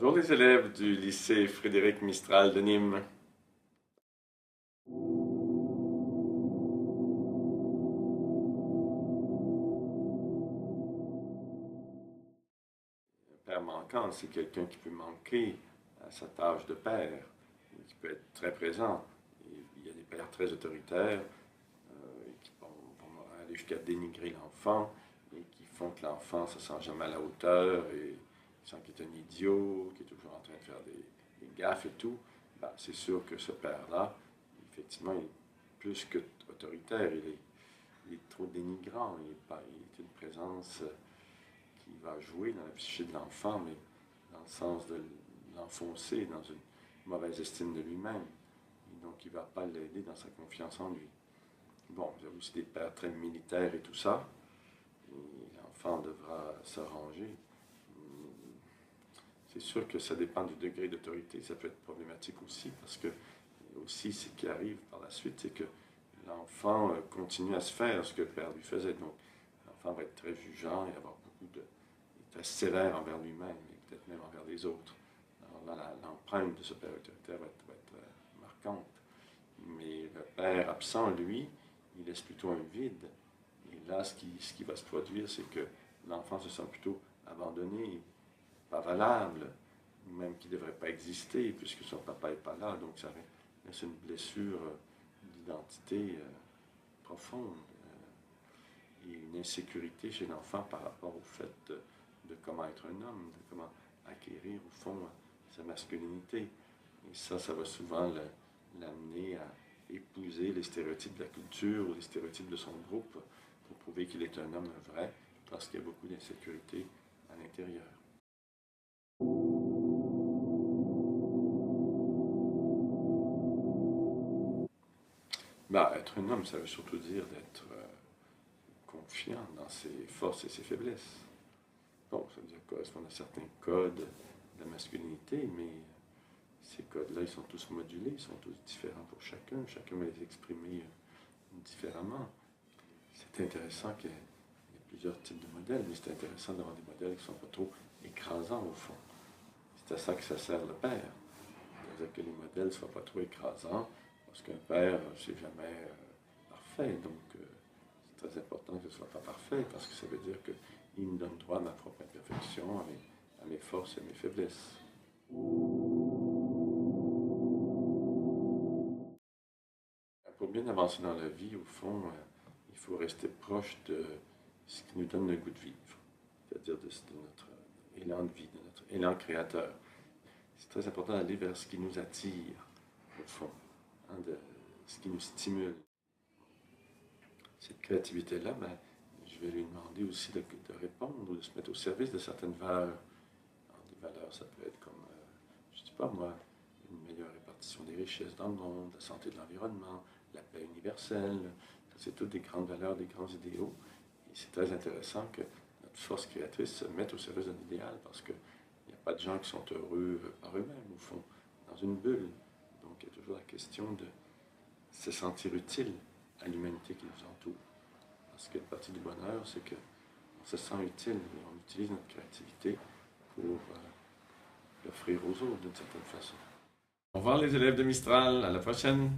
Bonjour les élèves du lycée Frédéric Mistral de Nîmes. Un père manquant, c'est quelqu'un qui peut manquer à sa tâche de père, qui peut être très présent. Il y a des pères très autoritaires qui vont aller jusqu'à dénigrer l'enfant et qui font que l'enfant ne se sent jamais à la hauteur et sent qu'il est un idiot, qu'il est toujours en train de faire des gaffes et tout. Ben, c'est sûr que ce père-là, effectivement, il est plus que autoritaire, il est trop dénigrant, il est une présence qui va jouer dans la psyché de l'enfant, mais dans le sens de l'enfoncer dans une mauvaise estime de lui-même. Et donc, il ne va pas l'aider dans sa confiance en lui. Bon, vous avez aussi des pères très militaires et tout ça, et l'enfant devra se ranger. C'est sûr que ça dépend du degré d'autorité, ça peut être problématique aussi, parce que aussi ce qui arrive par la suite, c'est que l'enfant continue à se faire ce que le père lui faisait. Donc, l'enfant va être très jugeant et avoir beaucoup de... très sévère envers lui-même et peut-être même envers les autres. Alors là, l'empreinte de ce père autoritaire va être marquante. Mais le père absent, lui, il laisse plutôt un vide. Et là, ce qui va se produire, c'est que l'enfant se sent plutôt abandonné, pas valable, même qu'il ne devrait pas exister, puisque son papa n'est pas là. Donc ça laisse une blessure d'identité profonde et une insécurité chez l'enfant par rapport au fait de comment être un homme, de comment acquérir au fond sa masculinité. Et ça va souvent l'amener à épouser les stéréotypes de la culture ou les stéréotypes de son groupe pour prouver qu'il est un homme vrai, parce qu'il y a beaucoup d'insécurité à l'intérieur. Bah, être un homme, ça veut surtout dire d'être confiant dans ses forces et ses faiblesses. Bon, ça veut dire correspondre à certains codes de la masculinité, mais ces codes-là, ils sont tous modulés, ils sont tous différents pour chacun. Chacun va les exprimer différemment. C'est intéressant qu'il y ait plusieurs types de modèles, mais c'est intéressant d'avoir des modèles qui ne sont pas trop écrasants au fond. C'est à ça que ça sert le père. C'est-à-dire que les modèles ne soient pas trop écrasants, parce qu'un père, c'est jamais parfait. Donc, c'est très important que ce ne soit pas parfait, parce que ça veut dire qu'il me donne droit à ma propre imperfection, à mes forces et à mes faiblesses. Pour bien avancer dans la vie, au fond, il faut rester proche de ce qui nous donne le goût de vivre, c'est-à-dire de notre élan de vie, de notre élan créateur. C'est très important d'aller vers ce qui nous attire, au fond, hein, de ce qui nous stimule. Cette créativité-là, ben, je vais lui demander aussi de répondre ou de se mettre au service de certaines valeurs. Alors, des valeurs, ça peut être comme, je ne sais pas moi, une meilleure répartition des richesses dans le monde, la santé de l'environnement, la paix universelle. C'est toutes des grandes valeurs, des grands idéaux. Et c'est très intéressant que notre force créatrice se mette au service d'un idéal, parce qu'il n'y a pas de gens qui sont heureux par eux-mêmes, au fond, dans une bulle. Donc il y a toujours la question de se sentir utile à l'humanité qui nous entoure. Parce qu'une partie du bonheur, c'est qu'on se sent utile et on utilise notre créativité pour l'offrir aux autres d'une certaine façon. Au revoir les élèves de Mistral, à la prochaine!